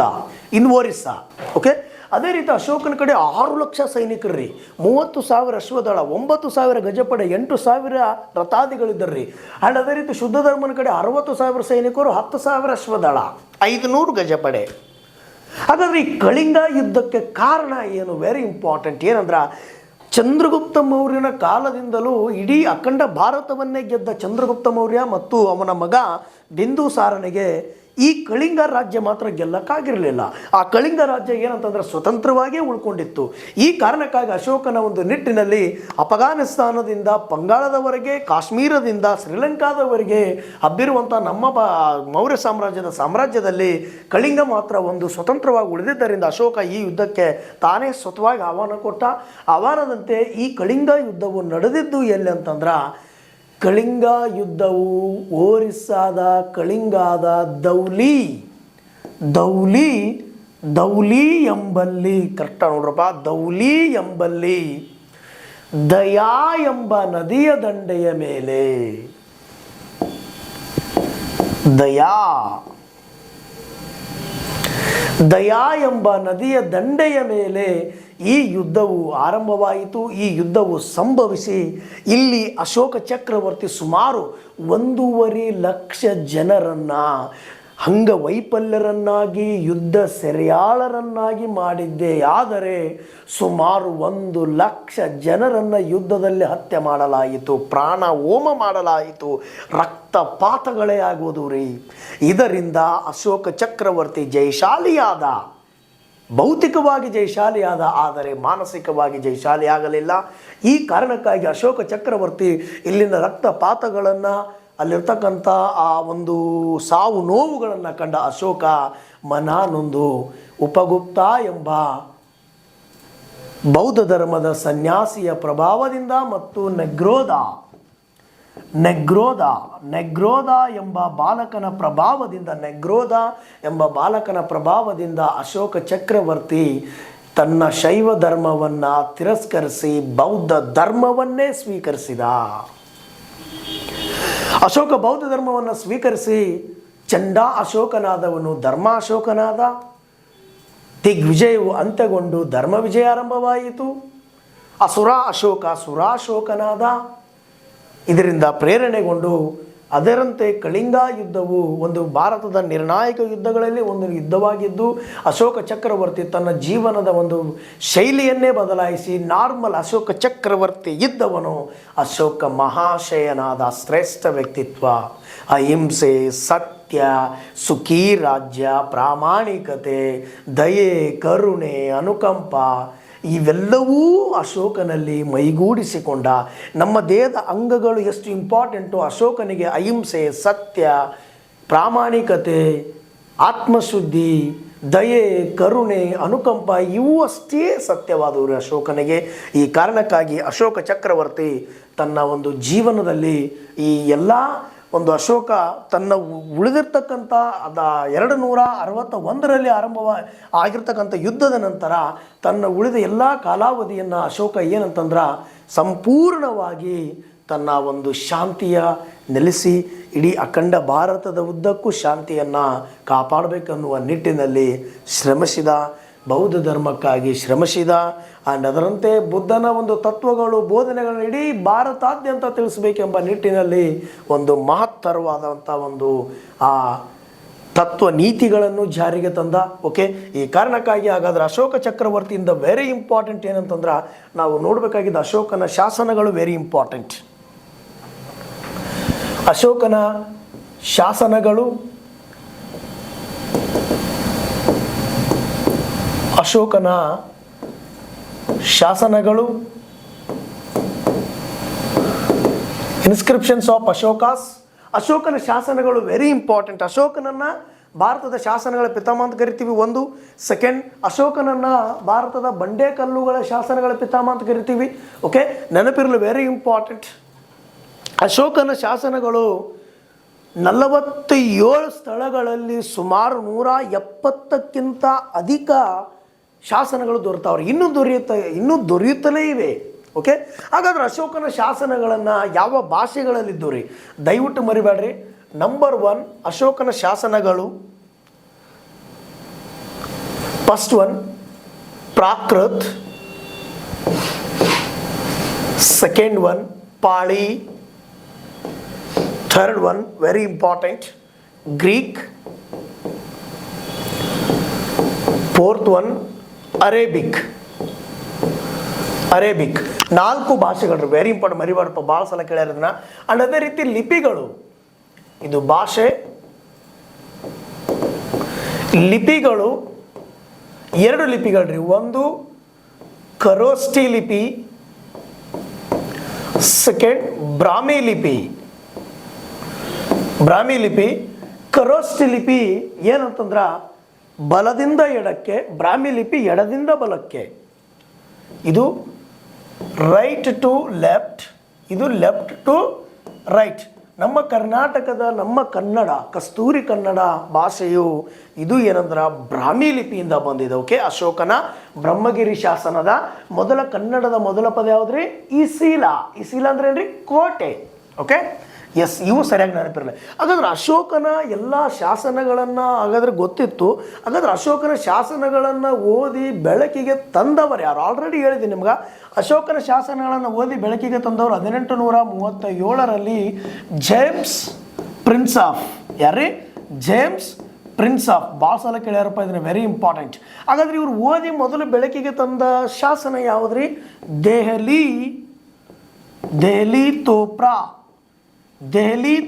ಇನ್ ಒರಿಸ್ಸಾ. ಓಕೆ, ಅದೇ ರೀತಿ ಅಶೋಕನ ಕಡೆ 6 ಲಕ್ಷ ಸೈನಿಕರು ರೀ, 30,000 ಅಶ್ವದಳ, 9,000 ಗಜಪಡೆ, 8,000 ರಥಾದಿಗಳಿದ್ದರ್ರಿ. ಆ್ಯಂಡ್ ಅದೇ ರೀತಿ ಶುದ್ಧ ಧರ್ಮನ ಕಡೆ 60,000 ಸೈನಿಕರು, 10,000 ಅಶ್ವದಳ, 500 ಗಜಪಡೆ. ಹಾಗಾದ್ರೆ ಈ ಕಳಿಂಗ ಯುದ್ಧಕ್ಕೆ ಕಾರಣ ಏನು? Very important. ಏನಂದ್ರೆ ಚಂದ್ರಗುಪ್ತ ಮೌರ್ಯನ ಕಾಲದಿಂದಲೂ ಇಡೀ ಅಖಂಡ ಭಾರತವನ್ನೇ ಗೆದ್ದ ಚಂದ್ರಗುಪ್ತ ಮೌರ್ಯ ಮತ್ತು ಅವನ ಮಗ ಬಿಂದುಸಾರನಿಗೆ ಈ ಕಳಿಂಗ ರಾಜ್ಯ ಮಾತ್ರ ಗೆಲ್ಲಕ್ಕಾಗಿರಲಿಲ್ಲ. ಆ ಕಳಿಂಗ ರಾಜ್ಯ ಏನಂತಂದ್ರೆ ಸ್ವತಂತ್ರವಾಗಿಯೇ ಉಳ್ಕೊಂಡಿತ್ತು. ಈ ಕಾರಣಕ್ಕಾಗಿ ಅಶೋಕನ ಒಂದು ನಿಟ್ಟಿನಲ್ಲಿ ಅಫಘಾನಿಸ್ತಾನದಿಂದ ಬಂಗಾಳದವರೆಗೆ, ಕಾಶ್ಮೀರದಿಂದ ಶ್ರೀಲಂಕಾದವರೆಗೆ ಹಬ್ಬಿರುವಂಥ ನಮ್ಮ ಮೌರ್ಯ ಸಾಮ್ರಾಜ್ಯದಲ್ಲಿ ಕಳಿಂಗ ಮಾತ್ರ ಒಂದು ಸ್ವತಂತ್ರವಾಗಿ ಉಳಿದಿದ್ದರಿಂದ ಅಶೋಕ ಈ ಯುದ್ಧಕ್ಕೆ ತಾನೇ ಸ್ವತಃವಾಗಿ ಆಹ್ವಾನ ಕೊಟ್ಟ. ಆಹ್ವಾನದಂತೆ ಈ ಕಳಿಂಗ ಯುದ್ಧವು ನಡೆದಿದ್ದು ಎಲ್ಲಿ ಅಂತಂದ್ರೆ ಕಳಿಂಗ ಯುದ್ಧವು ಒರಿಸ್ಸಾದ ಕಳಿಂಗಾದ ದೌಲಿ ಎಂಬಲ್ಲಿ, ಕರೆಕ್ಟ ನೋಡ್ರಪ್ಪ, ದೌಲಿ ಎಂಬಲ್ಲಿ ದಯಾ ಎಂಬ ನದಿಯ ದಂಡೆಯ ಮೇಲೆ ದಯಾ. ದಯಾ ಎಂಬ ನದಿಯ ದಂಡೆಯ ಮೇಲೆ ಈ ಯುದ್ಧವು ಆರಂಭವಾಯಿತು. ಈ ಯುದ್ಧವು ಸಂಭವಿಸಿ ಇಲ್ಲಿ ಅಶೋಕ ಚಕ್ರವರ್ತಿ ಸುಮಾರು 1.5 ಲಕ್ಷ ಜನರನ್ನು ಅಂಗವೈಫಲ್ಯರನ್ನಾಗಿ ಯುದ್ಧ ಸೆರೆಯಾಳರನ್ನಾಗಿ ಮಾಡಿದ್ದೆ. ಆದರೆ ಸುಮಾರು 1 ಲಕ್ಷ ಜನರನ್ನು ಯುದ್ಧದಲ್ಲಿ ಹತ್ಯೆ ಮಾಡಲಾಯಿತು, ಪ್ರಾಣ ಹೋಮ ಮಾಡಲಾಯಿತು, ರಕ್ತಪಾತಗಳೇ ಆಗುವುದು ರೀ. ಇದರಿಂದ ಅಶೋಕ ಚಕ್ರವರ್ತಿ ಜಯಶಾಲಿಯಾದ, ಭೌತಿಕವಾಗಿ ಜಯಶಾಲಿಯಾದ, ಆದರೆ ಮಾನಸಿಕವಾಗಿ ಜಯಶಾಲಿ ಆಗಲಿಲ್ಲ. ಈ ಕಾರಣಕ್ಕಾಗಿ ಅಶೋಕ ಚಕ್ರವರ್ತಿ ಇಲ್ಲಿನ ರಕ್ತಪಾತಗಳನ್ನು, ಅಲ್ಲಿರ್ತಕ್ಕಂಥ ಆ ಒಂದು ಸಾವು ನೋವುಗಳನ್ನು ಕಂಡ ಅಶೋಕ ಮನನೊಂದು ಉಪಗುಪ್ತ ಎಂಬ ಬೌದ್ಧ ಧರ್ಮದ ಸನ್ಯಾಸಿಯ ಪ್ರಭಾವದಿಂದ ಮತ್ತು ನೆಗ್ರೋಧ ಎಂಬ ಬಾಲಕನ ಪ್ರಭಾವದಿಂದ ಅಶೋಕ ಚಕ್ರವರ್ತಿ ತನ್ನ ಶೈವ ಧರ್ಮವನ್ನು ತಿರಸ್ಕರಿಸಿ ಬೌದ್ಧ ಧರ್ಮವನ್ನೇ ಸ್ವೀಕರಿಸಿದ. ಅಶೋಕ ಬೌದ್ಧ ಧರ್ಮವನ್ನು ಸ್ವೀಕರಿಸಿ ಚಂಡ ಅಶೋಕನಾದವನು ಧರ್ಮ ಅಶೋಕನಾದ. ದಿಗ್ವಿಜಯವು ಅಂತ್ಯಗೊಂಡು ಧರ್ಮ ವಿಜಯ ಆರಂಭವಾಯಿತು. ಅಸುರ ಅಶೋಕ ಸುರಾಶೋಕನಾದ. ಇದರಿಂದ ಪ್ರೇರಣೆಗೊಂಡು ಅದರಂತೆ ಕಳಿಂಗ ಯುದ್ಧವು ಒಂದು ಭಾರತದ ನಿರ್ಣಾಯಕ ಯುದ್ಧಗಳಲ್ಲಿ ಒಂದು ಯುದ್ಧವಾಗಿದ್ದು, ಅಶೋಕ ಚಕ್ರವರ್ತಿ ತನ್ನ ಜೀವನದ ಒಂದು ಶೈಲಿಯನ್ನೇ ಬದಲಾಯಿಸಿ ನಾರ್ಮಲ್ ಅಶೋಕ ಚಕ್ರವರ್ತಿ ಇದ್ದವನು ಅಶೋಕ ಮಹಾಶಯನಾದ. ಶ್ರೇಷ್ಠ ವ್ಯಕ್ತಿತ್ವ, ಅಹಿಂಸೆ, ಸತ್ಯ, ಸುಖಿ ರಾಜ್ಯ, ಪ್ರಾಮಾಣಿಕತೆ, ದಯೆ, ಕರುಣೆ, ಅನುಕಂಪ ಇವೆಲ್ಲವೂ ಅಶೋಕನಲ್ಲಿ ಮೈಗೂಡಿಸಿಕೊಂಡ. ನಮ್ಮ ದೇಹದ ಅಂಗಗಳು ಎಷ್ಟು ಇಂಪಾರ್ಟೆಂಟು, ಅಶೋಕನಿಗೆ ಅಹಿಂಸೆ, ಸತ್ಯ, ಪ್ರಾಮಾಣಿಕತೆ, ಆತ್ಮಶುದ್ಧಿ, ದಯೆ, ಕರುಣೆ, ಅನುಕಂಪ ಇವು ಅಷ್ಟೇ ಸತ್ಯವಾದವರು ಅಶೋಕನಿಗೆ. ಈ ಕಾರಣಕ್ಕಾಗಿ ಅಶೋಕ ಚಕ್ರವರ್ತಿ ತನ್ನ ಒಂದು ಜೀವನದಲ್ಲಿ ಈ ಎಲ್ಲ ಒಂದು ಅಶೋಕ ತನ್ನ ಉಳಿದಿರ್ತಕ್ಕಂಥ 261ರಲ್ಲಿ ಆಗಿರ್ತಕ್ಕಂಥ ಯುದ್ಧದ ನಂತರ ತನ್ನ ಉಳಿದ ಎಲ್ಲ ಕಾಲಾವಧಿಯನ್ನು ಅಶೋಕ ಏನಂತಂದ್ರೆ ಸಂಪೂರ್ಣವಾಗಿ ತನ್ನ ಒಂದು ಶಾಂತಿಯ ನೆಲೆಸಿ ಇಡೀ ಅಖಂಡ ಭಾರತದ ಉದ್ದಕ್ಕೂ ಶಾಂತಿಯನ್ನು ಕಾಪಾಡಬೇಕನ್ನುವ ನಿಟ್ಟಿನಲ್ಲಿ ಶ್ರಮಿಸಿದ. ಬೌದ್ಧ ಧರ್ಮಕ್ಕಾಗಿ ಶ್ರಮಿಸಿದ. ಆ್ಯಂಡ್ ಅದರಂತೆ ಬುದ್ಧನ ಒಂದು ತತ್ವಗಳು, ಬೋಧನೆಗಳನ್ನು ಇಡೀ ಭಾರತಾದ್ಯಂತ ತಿಳಿಸಬೇಕೆಂಬ ನಿಟ್ಟಿನಲ್ಲಿ ಒಂದು ಮಹತ್ತರವಾದಂಥ ಒಂದು ಆ ತತ್ವ ನೀತಿಗಳನ್ನು ಜಾರಿಗೆ ತಂದ. ಓಕೆ, ಈ ಕಾರಣಕ್ಕಾಗಿ ಹಾಗಾದರೆ ಅಶೋಕ ಚಕ್ರವರ್ತಿಯಿಂದ ವೆರಿ ಇಂಪಾರ್ಟೆಂಟ್ ಏನಂತಂದ್ರೆ ನಾವು ನೋಡಬೇಕಾಗಿದ್ದ ಅಶೋಕನ ಶಾಸನಗಳು ವೆರಿ ಇಂಪಾರ್ಟೆಂಟ್. ಅಶೋಕನ ಶಾಸನಗಳು ಇನ್ಸ್ಕ್ರಿಪ್ಷನ್ಸ್ ಆಫ್ ಅಶೋಕನ ಶಾಸನಗಳು ವೆರಿ ಇಂಪಾರ್ಟೆಂಟ್. ಅಶೋಕನನ್ನು ಭಾರತದ ಶಾಸನಗಳ ಪಿತಾಮಹ ಅಂತ ಕರಿತೀವಿ. ಒಂದು ಸೆಕೆಂಡ್, ಅಶೋಕನನ್ನು ಭಾರತದ ಬಂಡೆಕಲ್ಲುಗಳ ಶಾಸನಗಳ ಪಿತಾಮಹ ಅಂತ ಕರಿತೀವಿ. ಓಕೆ, ನೆನಪಿರಲು ವೆರಿ ಇಂಪಾರ್ಟೆಂಟ್. ಅಶೋಕನ ಶಾಸನಗಳು 47 ಸ್ಥಳಗಳಲ್ಲಿ ಸುಮಾರು 170ಕ್ಕಿಂತ ಅಧಿಕ ಶಾಸನಗಳು ದೊರೆತಾವ್ರೆ. ಇನ್ನೂ ದೊರೆಯುತ್ತಲೇ ಇವೆ. ಓಕೆ, ಹಾಗಾದ್ರೆ ಅಶೋಕನ ಶಾಸನಗಳನ್ನು ಯಾವ ಭಾಷೆಗಳಲ್ಲಿದ್ದು ರೀ ದಯವಿಟ್ಟು ಮರಿಬೇಡ್ರಿ. ನಂಬರ್ 1 ಅಶೋಕನ ಶಾಸನಗಳು, first one Prakrit, second one Pali, third one very important Greek, fourth one Arabic. 4 ಭಾಷೆಗಳು ವೆರಿ ಇಂಪಾರ್ಟೆಂಟ್, ಮರಿಬಾರ್ದಪ್ಪ, ಭಾಳ ಸಲ ಕೇಳ್ಯಾರದನ್ನ. ಆ್ಯಂಡ್ ಅದೇ ರೀತಿ ಲಿಪಿಗಳು, ಇದು ಭಾಷೆ. ಲಿಪಿಗಳು 2 ಲಿಪಿಗಳ್ರಿ. ಒಂದು ಖರೋಷ್ಠಿ ಲಿಪಿ, ಸೆಕೆಂಡ್ ಬ್ರಾಹ್ಮಿ ಲಿಪಿ. ಖರೋಷ್ಠಿ ಲಿಪಿ ಏನಂತಂದ್ರೆ ಬಲದಿಂದ ಎಡಕ್ಕೆ, ಬ್ರಾಹ್ಮಿ ಲಿಪಿ ಎಡದಿಂದ ಬಲಕ್ಕೆ. ಇದು ರೈಟ್ ಟು ಲೆಫ್ಟ್, ಇದು ಲೆಫ್ಟ್ ಟು ರೈಟ್. ನಮ್ಮ ಕರ್ನಾಟಕದ ಕನ್ನಡ, ಕಸ್ತೂರಿ ಕನ್ನಡ ಭಾಷೆಯು ಇದು ಏನಂದ್ರೆ ಬ್ರಾಹ್ಮಿ ಲಿಪಿಯಿಂದ ಬಂದಿದೆ. ಓಕೆ, ಅಶೋಕನ ಬ್ರಹ್ಮಗಿರಿ ಶಾಸನದ ಕನ್ನಡದ ಮೊದಲ ಪದ ಯಾವುದ್ರಿ? ಇಸೀಲ ಅಂದ್ರೆ ಏನ್ರಿ? ಕೋಟೆ. ಓಕೆ, ಎಸ್, ಇವು ಸರಿಯಾಗಿ ನೆನಪಿರಲ್ಲ. ಹಾಗಾದ್ರೆ ಅಶೋಕನ ಎಲ್ಲ ಶಾಸನಗಳನ್ನು ಹಾಗಾದ್ರೆ ಗೊತ್ತಿತ್ತು. ಹಾಗಾದ್ರೆ ಅಶೋಕನ ಶಾಸನಗಳನ್ನು ಓದಿ ಬೆಳಕಿಗೆ ತಂದವರು ಯಾರು? ಆಲ್ರೆಡಿ ಹೇಳಿದ್ದೀನಿ ನಿಮ್ಗೆ. ಅಶೋಕನ ಶಾಸನಗಳನ್ನು ಓದಿ ಬೆಳಕಿಗೆ ತಂದವರು 1837ರಲ್ಲಿ ಜೇಮ್ಸ್ ಪ್ರಿನ್ಸ್ ಆಫ್, ಯಾರೇ? James prince of. ಭಾಳ ಸಲ ಕೇಳ್ಯಾರಪ್ಪ, ಇದನ್ನ ವೆರಿ ಇಂಪಾರ್ಟೆಂಟ್. ಹಾಗಾದ್ರೆ ಇವರು ಓದಿ ಮೊದಲು ಬೆಳಕಿಗೆ ತಂದ ಶಾಸನ ಯಾವುದ್ರಿ? ದೆಹಲಿ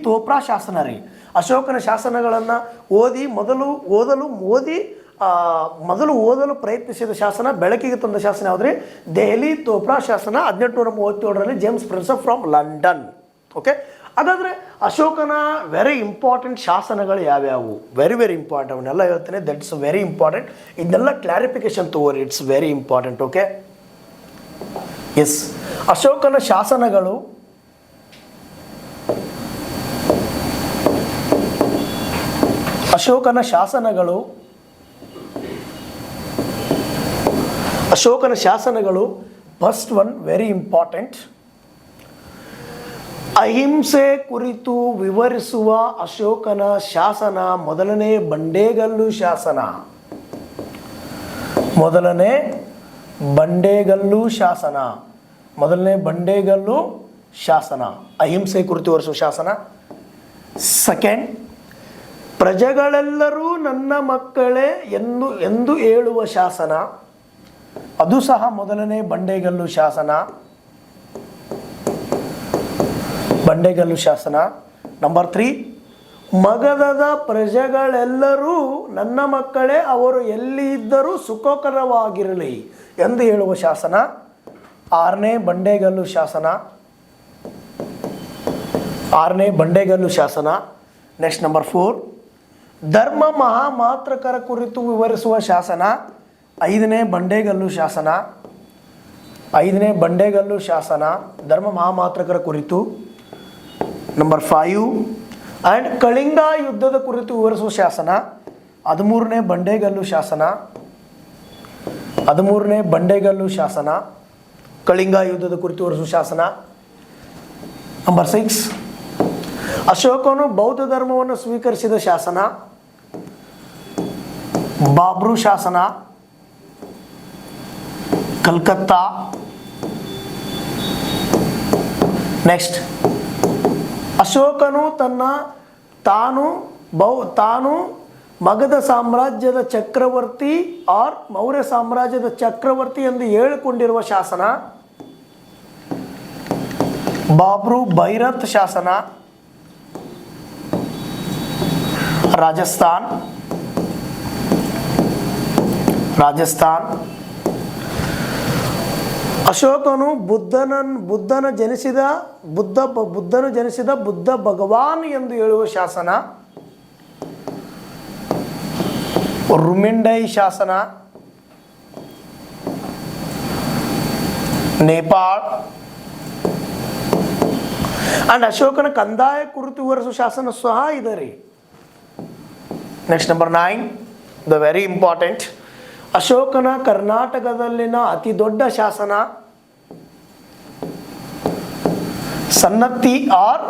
ತೋಪ್ರಾ ಶಾಸನ ರೀ. ಅಶೋಕನ ಶಾಸನಗಳನ್ನು ಮೊದಲು ಓದಲು ಪ್ರಯತ್ನಿಸಿದ ಶಾಸನ, ಬೆಳಕಿಗೆ ತಂದ ಶಾಸನ ಯಾವುದ್ರಿ? ದೆಹಲಿ ತೋಪ್ರಾ ಶಾಸನ 1837ರಲ್ಲಿ James Prinsep from London. Okay, ಹಾಗಾದರೆ ಅಶೋಕನ ವೆರಿ ಇಂಪಾರ್ಟೆಂಟ್ ಶಾಸನಗಳು ಯಾವ್ಯಾವು? ವೆರಿ ವೆರಿ ಇಂಪಾರ್ಟೆಂಟ್, ಅವನ್ನೆಲ್ಲ ಹೇಳ್ತೇನೆ. That's very important. ಇದನ್ನೆಲ್ಲ ಕ್ಲಾರಿಫಿಕೇಶನ್ ತಗೋರಿ, it's very important. Okay, yes. ಅಶೋಕನ ಶಾಸನಗಳು ಫಸ್ಟ್ ಒನ್ ವೆರಿ ಇಂಪಾರ್ಟೆಂಟ್. ಅಹಿಂಸೆ ಕುರಿತು ವಿವರಿಸುವ ಅಶೋಕನ ಶಾಸನ ಮೊದಲನೇ ಬಂಡೇಗಲ್ಲು ಶಾಸನ. ಅಹಿಂಸೆ ಕುರಿತು ವಿವರಿಸುವ ಶಾಸನ. ಸೆಕೆಂಡ್, ಪ್ರಜೆಗಳೆಲ್ಲರೂ ನನ್ನ ಮಕ್ಕಳೇ ಎಂದು ಹೇಳುವ ಶಾಸನ, ಅದು ಸಹ ಮೊದಲನೇ ಬಂಡೇಗಲ್ಲು ಶಾಸನ. ನಂಬರ್ 3, ಮಗಧದ ಪ್ರಜೆಗಳೆಲ್ಲರೂ ನನ್ನ ಮಕ್ಕಳೇ, ಅವರು ಎಲ್ಲಿ ಇದ್ದರೂ ಸುಖಕರವಾಗಿರಲಿ ಎಂದು ಹೇಳುವ ಶಾಸನ, 6ನೇ ಬಂಡೇಗಲ್ಲು ಶಾಸನ. ನೆಕ್ಸ್ಟ್ ನಂಬರ್ 4, ಧರ್ಮ ಮಹಾಮಾತ್ರಕರ ಕುರಿತು ವಿವರಿಸುವ ಶಾಸನ, 5ನೇ ಬಂಡೇಗಲ್ಲು ಶಾಸನ, ಧರ್ಮ ಮಹಾಮಾತ್ರಕರ ಕುರಿತು. ನಂಬರ್ 5, ಆ್ಯಂಡ್ ಕಳಿಂಗ ಯುದ್ಧದ ಕುರಿತು ವಿವರಿಸುವ ಶಾಸನ, 13ನೇ ಬಂಡೇಗಲ್ಲು ಶಾಸನ, ಕಳಿಂಗ ಯುದ್ಧದ ಕುರಿತು ವಿವರಿಸುವ ಶಾಸನ. ನಂಬರ್ 6, ಅಶೋಕನು ಬೌದ್ಧ ಧರ್ಮವನ್ನು ಸ್ವೀಕರಿಸಿದ ಶಾಸನ, ಬಾಬ್ರು ಶಾಸನ, ಕಲ್ಕತ್ತಾ. ನೆಕ್ಸ್ಟ್, ಅಶೋಕನು ತಾನು ಮಗಧ ಸಾಮ್ರಾಜ್ಯದ ಚಕ್ರವರ್ತಿ ಆರ್ ಮೌರ್ಯ ಸಾಮ್ರಾಜ್ಯದ ಚಕ್ರವರ್ತಿ ಎಂದು ಹೇಳಿಕೊಂಡಿರುವ ಶಾಸನ, ಬಾಬ್ರು ಭೈರತ್ ಶಾಸನ, ರಾಜಸ್ಥಾನ್. ಅಶೋಕನು ಬುದ್ಧನು ಜನಿಸಿದ ಬುದ್ಧ ಭಗವಾನ್ ಎಂದು ಹೇಳುವ ಶಾಸನ, ರುಮಿಂಡೈ ಶಾಸನ, ನೇಪಾಳ್. ಅಂಡ್ ಅಶೋಕನ ಕಂದಾಯ ಕುರಿತು ವಿವರಿಸುವ ಶಾಸನ ಸಹ ಇದೆ ರೀ. Next number 9, the very important. ಅಶೋಕನ ಕರ್ನಾಟಕದಲ್ಲಿನ ಅತಿ ದೊಡ್ಡ ಶಾಸನ, ಸನ್ನತಿ ಆರ್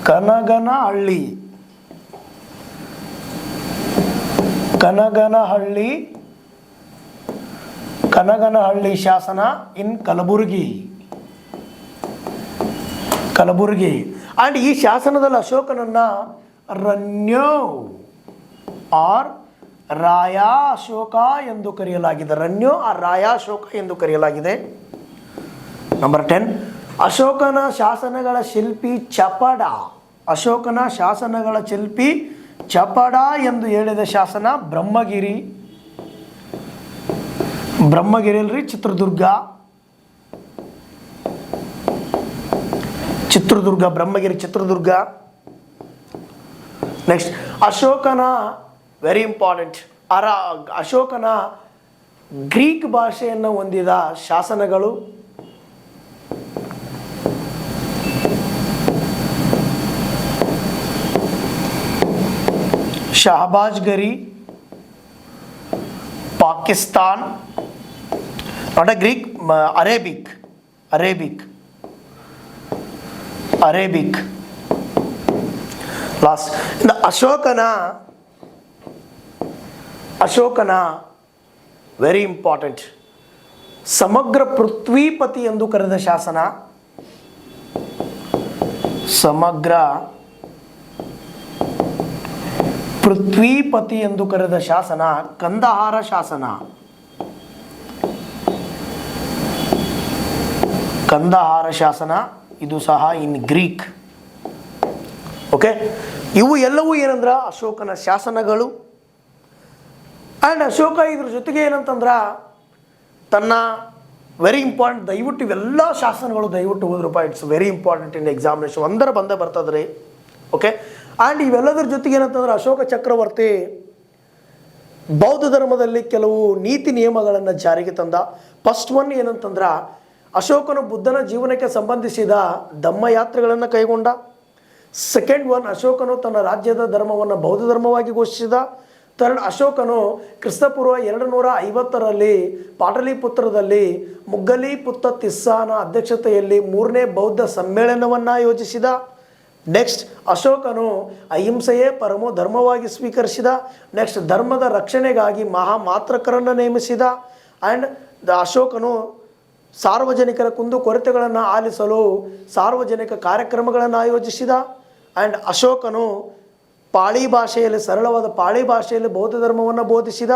ಕನಗನಹಳ್ಳಿ ಶಾಸನ ಇನ್ ಕಲಬುರ್ಗಿ. ಅಂಡ್ ಈ ಶಾಸನದಲ್ಲಿ ಅಶೋಕನನ್ನ ರನ್ಯೋ ಆರ್ ರಾಯ ಅಶೋಕ ಎಂದು ಕರೆಯಲಾಗಿದೆ. ನಂಬರ್ 10, ಅಶೋಕನ ಶಾಸನಗಳ ಶಿಲ್ಪಿ ಚಪಡ ಎಂದು ಹೇಳಿದ ಶಾಸನ, ಬ್ರಹ್ಮಗಿರಿ ಅಲ್ರಿ, ಚಿತ್ರದುರ್ಗ. ನೆಕ್ಸ್ಟ್, ಅಶೋಕನ ವೆರಿ ಇಂಪಾರ್ಟೆಂಟ್, ಅಶೋಕನ ಗ್ರೀಕ್ ಭಾಷೆಯನ್ನು ಹೊಂದಿದ ಶಾಸನಗಳು, Shahbaz Garhi, Pakistan. Not a Greek, Arabic. Last ಅಶೋಕನ ವೆರಿ ಇಂಪಾರ್ಟೆಂಟ್ ಸಮಗ್ರ ಪೃಥ್ವೀಪತಿ ಎಂದು ಕರೆದ ಶಾಸನ, ಸಮಗ್ರ ಪೃಥ್ವೀಪತಿ ಎಂದು ಕರೆದ ಶಾಸನ ಕಂದಹಾರ ಶಾಸನ. ಕಂದಹಾರ ಶಾಸನ ಇದು ಸಹ ಇನ್ ಗ್ರೀಕ್. ಓಕೆ, ಇವು ಎಲ್ಲವೂ ಏನಂದ್ರ ಅಶೋಕನ ಶಾಸನಗಳು. ಆ್ಯಂಡ್ ಅಶೋಕ ಇದ್ರ ಜೊತೆಗೆ ಏನಂತಂದ್ರ ತನ್ನ ವೆರಿ ಇಂಪಾರ್ಟೆಂಟ್, ದಯವಿಟ್ಟು ಇವೆಲ್ಲ ಶಾಸನಗಳು ದಯವಿಟ್ಟು ಓದ್ರಪ್ಪ, it's very important in examination, ಒಂದರ ಬಂದೇ ಬರ್ತದ್ರಿ. ಓಕೆ, ಆ್ಯಂಡ್ ಇವೆಲ್ಲದ್ರ ಜೊತೆಗೆ ಏನಂತಂದ್ರೆ ಅಶೋಕ ಚಕ್ರವರ್ತಿ ಬೌದ್ಧ ಧರ್ಮದಲ್ಲಿ ಕೆಲವು ನೀತಿ ನಿಯಮಗಳನ್ನು ಜಾರಿಗೆ ತಂದ. ಫಸ್ಟ್ ಒನ್ ಏನಂತಂದ್ರೆ ಅಶೋಕನು ಬುದ್ಧನ ಜೀವನಕ್ಕೆ ಸಂಬಂಧಿಸಿದ ಧಮ್ಮಯಾತ್ರೆಗಳನ್ನು ಕೈಗೊಂಡ. ಸೆಕೆಂಡ್ ಒನ್, ಅಶೋಕನು ತನ್ನ ರಾಜ್ಯದ ಧರ್ಮವನ್ನು ಬೌದ್ಧ ಧರ್ಮವಾಗಿ ಘೋಷಿಸಿದ. ಥರ್ಡ್, ಅಶೋಕನು ಕ್ರಿಸ್ತಪೂರ್ವ 250ರಲ್ಲಿ ಪಾಟಲಿಪುತ್ರದಲ್ಲಿ ಮುಗ್ಗಲಿಪುತ್ತ ತಿಸ್ಸಾನ ಅಧ್ಯಕ್ಷತೆಯಲ್ಲಿ 3ನೇ ಬೌದ್ಧ ಸಮ್ಮೇಳನವನ್ನು ಆಯೋಜಿಸಿದ. ನೆಕ್ಸ್ಟ್, ಅಶೋಕನು ಅಹಿಂಸೆಯೇ ಪರಮೋ ಧರ್ಮವಾಗಿ ಸ್ವೀಕರಿಸಿದ. ನೆಕ್ಸ್ಟ್, ಧರ್ಮದ ರಕ್ಷಣೆಗಾಗಿ ಮಹಾಮಾತ್ರಕರನ್ನು ನೇಮಿಸಿದ. ಆ್ಯಂಡ್ ಅಶೋಕನು ಸಾರ್ವಜನಿಕರ ಕುಂದುಕೊರತೆಗಳನ್ನು ಆಲಿಸಲು ಸಾರ್ವಜನಿಕ ಕಾರ್ಯಕ್ರಮಗಳನ್ನು ಆಯೋಜಿಸಿದ. ಆ್ಯಂಡ್ ಅಶೋಕನು ಪಾಳಿ ಭಾಷೆಯಲ್ಲಿ, ಸರಳವಾದ ಪಾಳಿ ಭಾಷೆಯಲ್ಲಿ ಬೌದ್ಧ ಧರ್ಮವನ್ನು ಬೋಧಿಸಿದ.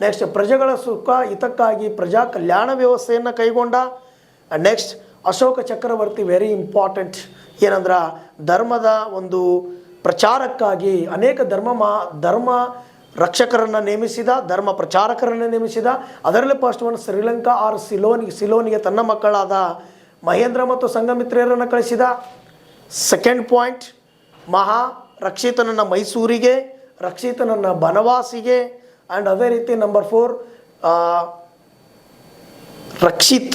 ನೆಕ್ಸ್ಟ್, ಪ್ರಜೆಗಳ ಸುಖ ಹಿತಕ್ಕಾಗಿ ಪ್ರಜಾ ಕಲ್ಯಾಣ ವ್ಯವಸ್ಥೆಯನ್ನು ಕೈಗೊಂಡ. ನೆಕ್ಸ್ಟ್, ಅಶೋಕ ಚಕ್ರವರ್ತಿ ವೆರಿ ಇಂಪಾರ್ಟೆಂಟ್ ಏನಂದ್ರೆ ಧರ್ಮದ ಒಂದು ಪ್ರಚಾರಕ್ಕಾಗಿ ಅನೇಕ ಧರ್ಮ ರಕ್ಷಕರನ್ನು ನೇಮಿಸಿದ, ಧರ್ಮ ಪ್ರಚಾರಕರನ್ನು ನೇಮಿಸಿದ. ಅದರಲ್ಲಿ ಫಸ್ಟ್ ಒನ್ ಶ್ರೀಲಂಕಾ ಆರ್ ಸಿಲೋನಿಗೆ ತನ್ನ ಮಕ್ಕಳಾದ ಮಹೇಂದ್ರ ಮತ್ತು ಸಂಘಮಿತ್ರೆಯರನ್ನು ಕಳಿಸಿದ. ಸೆಕೆಂಡ್ ಪಾಯಿಂಟ್, ರಕ್ಷಿತನನ್ನು ಮೈಸೂರಿಗೆ, ರಕ್ಷಿತನನ್ನು ಬನವಾಸಿಗೆ. ಆ್ಯಂಡ್ ಅದೇ ರೀತಿ ನಂಬರ್ 4 ರಕ್ಷಿತ್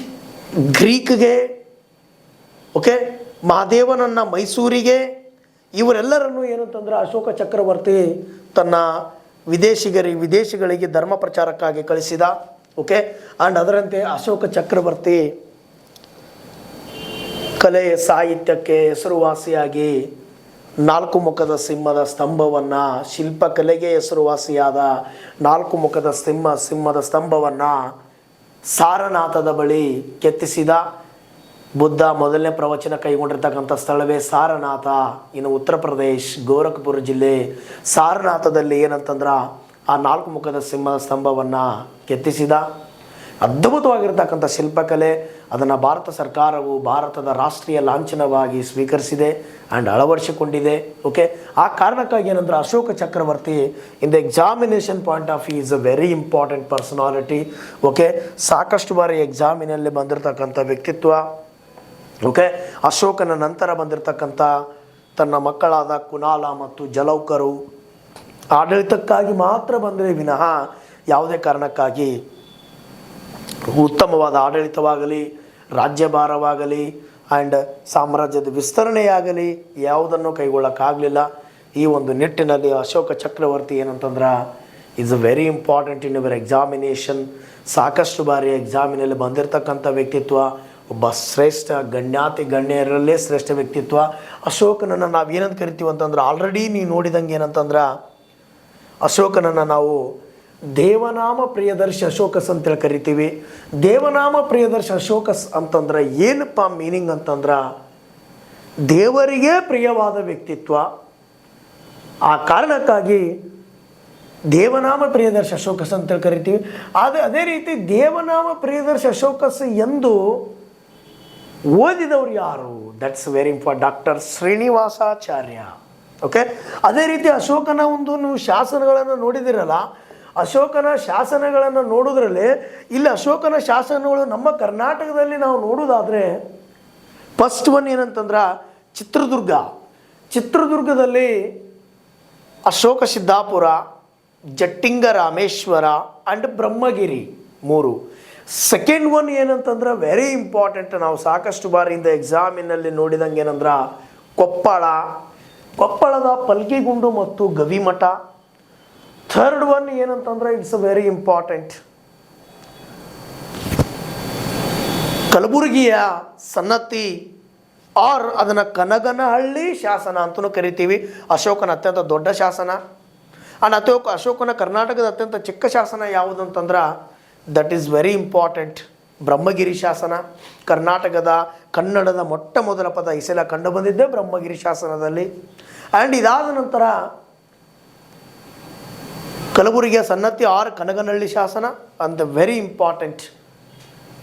ಗ್ರೀಕ್ಗೆ. ಓಕೆ, ಮಹಾದೇವನನ್ನು ಮೈಸೂರಿಗೆ. ಇವರೆಲ್ಲರನ್ನು ಏನಂತಂದ್ರೆ ಅಶೋಕ ಚಕ್ರವರ್ತಿ ತನ್ನ ವಿದೇಶಿಗಳಿಗೆ ಧರ್ಮ ಪ್ರಚಾರಕ್ಕಾಗಿ ಕಳಿಸಿದ. ಓಕೆ, ಆ್ಯಂಡ್ ಅದರಂತೆ ಅಶೋಕ ಚಕ್ರವರ್ತಿ ಕಲೆ ಸಾಹಿತ್ಯಕ್ಕೆ ಹೆಸರುವಾಸಿಯಾಗಿ 4 ಮುಖದ ಸಿಂಹದ ಸ್ತಂಭವನ್ನು, ಶಿಲ್ಪಕಲೆಗೆ ಹೆಸರುವಾಸಿಯಾದ 4 ಮುಖದ ಸಿಂಹದ ಸ್ತಂಭವನ್ನು ಸಾರನಾಥದ ಬಳಿ ಕೆತ್ತಿಸಿದ. ಬುದ್ಧ ಮೊದಲನೇ ಪ್ರವಚನ ಕೈಗೊಂಡಿರ್ತಕ್ಕಂಥ ಸ್ಥಳವೇ ಸಾರನಾಥ. ಇನ್ನು ಉತ್ತರ ಪ್ರದೇಶ್ ಗೋರಖ್ಪುರ ಜಿಲ್ಲೆ ಸಾರನಾಥದಲ್ಲಿ ಏನಂತಂದ್ರೆ ಆ 4 ಮುಖದ ಸಿಂಹದ ಸ್ತಂಭವನ್ನು ಕೆತ್ತಿಸಿದ. ಅದ್ಭುತವಾಗಿರ್ತಕ್ಕಂಥ ಶಿಲ್ಪಕಲೆ. ಅದನ್ನು ಭಾರತ ಸರ್ಕಾರವು ಭಾರತದ ರಾಷ್ಟ್ರೀಯ ಲಾಂಛನವಾಗಿ ಸ್ವೀಕರಿಸಿದೆ ಆ್ಯಂಡ್ ಅಳವಡಿಸಿಕೊಂಡಿದೆ. ಓಕೆ, ಆ ಕಾರಣಕ್ಕಾಗಿ ಏನಂದ್ರೆ ಅಶೋಕ ಚಕ್ರವರ್ತಿ in the examination point of view is a very important personality. Okay, ಸಾಕಷ್ಟು ಬಾರಿ ಎಕ್ಸಾಮಿನಲ್ಲಿ ಬಂದಿರತಕ್ಕಂಥ ವ್ಯಕ್ತಿತ್ವ. ಓಕೆ, ಅಶೋಕನ ನಂತರ ಬಂದಿರತಕ್ಕಂಥ ತನ್ನ ಮಕ್ಕಳಾದ ಕುನಾಲ ಮತ್ತು ಜಲೌಕರು ಆಡಳಿತಕ್ಕಾಗಿ ಮಾತ್ರ ಬಂದರೆ ವಿನಃ ಯಾವುದೇ ಕಾರಣಕ್ಕಾಗಿ ಉತ್ತಮವಾದ ಆಡಳಿತವಾಗಲಿ, ರಾಜ್ಯಭಾರವಾಗಲಿ ಆ್ಯಂಡ್ ಸಾಮ್ರಾಜ್ಯದ ವಿಸ್ತರಣೆಯಾಗಲಿ ಯಾವುದನ್ನು ಕೈಗೊಳ್ಳೋಕ್ಕಾಗಲಿಲ್ಲ. ಈ ಒಂದು ನಿಟ್ಟಿನಲ್ಲಿ ಅಶೋಕ ಚಕ್ರವರ್ತಿ ಏನಂತಂದ್ರೆ is a very important in your examination. ಸಾಕಷ್ಟು ಬಾರಿ ಎಕ್ಸಾಮಿನಲ್ಲಿ ಬಂದಿರತಕ್ಕಂಥ ವ್ಯಕ್ತಿತ್ವ, ಒಬ್ಬ ಶ್ರೇಷ್ಠ ಗಣ್ಯರಲ್ಲೇ ಶ್ರೇಷ್ಠ ವ್ಯಕ್ತಿತ್ವ. ಅಶೋಕನನ್ನು ನಾವು ಏನಂತ ಕರಿತೀವಿ ಅಂತಂದ್ರೆ ಆಲ್ರೆಡಿ ನೀವು ನೋಡಿದಂಗೆ ಏನಂತಂದ್ರೆ ಅಶೋಕನನ್ನು ನಾವು ದೇವನಾಮ ಪ್ರಿಯದರ್ಶಿ ಅಶೋಕಸ್ ಅಂತೇಳಿ ಕರಿತೀವಿ. ದೇವನಾಮ ಪ್ರಿಯದರ್ಶಿ ಅಶೋಕಸ್ ಅಂತಂದ್ರೆ ಏನಪ್ಪ ಮೀನಿಂಗ್ ಅಂತಂದ್ರೆ ದೇವರಿಗೆ ಪ್ರಿಯವಾದ ವ್ಯಕ್ತಿತ್ವ. ಆ ಕಾರಣಕ್ಕಾಗಿ ದೇವನಾಮ ಪ್ರಿಯದರ್ಶಿ ಅಶೋಕಸ್ ಅಂತೇಳಿ ಕರಿತೀವಿ. ಅದೇ ರೀತಿ ದೇವನಾಮ ಪ್ರಿಯದರ್ಶಿ ಅಶೋಕಸ್ ಎಂದು ಓದಿದವರು ಯಾರು? That's very important, doctor Srinivasacharya. Okay, ಅದೇ ರೀತಿ ಅಶೋಕನ ಒಂದು ನೀವು ಶಾಸನಗಳನ್ನು ನೋಡಿದಿರಲ್ಲ, ಅಶೋಕನ ಶಾಸನಗಳನ್ನು ನೋಡೋದ್ರಲ್ಲಿ ಇಲ್ಲಿ ಅಶೋಕನ ಶಾಸನಗಳು ನಮ್ಮ ಕರ್ನಾಟಕದಲ್ಲಿ ನಾವು ನೋಡೋದಾದರೆ ಫಸ್ಟ್ ಒನ್ ಏನಂತಂದ್ರೆ ಚಿತ್ರದುರ್ಗದಲ್ಲಿ Ashoka Siddapura, Jatinga Rameshwara and Brahmagiri 3. Second one ಏನಂತಂದ್ರೆ ವೆರಿ ಇಂಪಾರ್ಟೆಂಟ್, ನಾವು ಸಾಕಷ್ಟು ಬಾರಿಯಿಂದ ಎಕ್ಸಾಮಿನಲ್ಲಿ ನೋಡಿದಂಗೆ ಏನಂದ್ರೆ ಕೊಪ್ಪಳದ ಪಲ್ಕಿಗುಂಡು ಮತ್ತು ಗವಿಮಠ. ಥರ್ಡ್ ಒನ್ ಏನಂತಂದ್ರೆ ಇಟ್ಸ್ ಅ ವೆರಿ ಇಂಪಾರ್ಟೆಂಟ್, ಕಲಬುರಗಿಯ ಸನ್ನತಿ ಆರ್ ಅದನ್ನು ಕನಗನಹಳ್ಳಿ ಶಾಸನ ಅಂತಲೂ ಕರಿತೀವಿ. ಅಶೋಕನ ಅತ್ಯಂತ ದೊಡ್ಡ ಶಾಸನ. ಆ್ಯಂಡ್ ಅಶೋಕನ ಕರ್ನಾಟಕದ ಅತ್ಯಂತ ಚಿಕ್ಕ ಶಾಸನ ಯಾವುದು ಅಂತಂದ್ರೆ that is very important, Brahmagiri ಶಾಸನ. ಕರ್ನಾಟಕದ ಕನ್ನಡದ ಮೊಟ್ಟ ಮೊದಲ ಪದ ಈ ಸಲ ಕಂಡು ಬಂದಿದ್ದೇ ಬ್ರಹ್ಮಗಿರಿ ಶಾಸನದಲ್ಲಿ. ಆ್ಯಂಡ್ ಇದಾದ ನಂತರ ಕಲಬುರಗಿಯ ಸನ್ನತಿ ಆರ್ ಕನಗನಹಳ್ಳಿ ಶಾಸನ ಅಂತ ವೆರಿ ಇಂಪಾರ್ಟೆಂಟ್.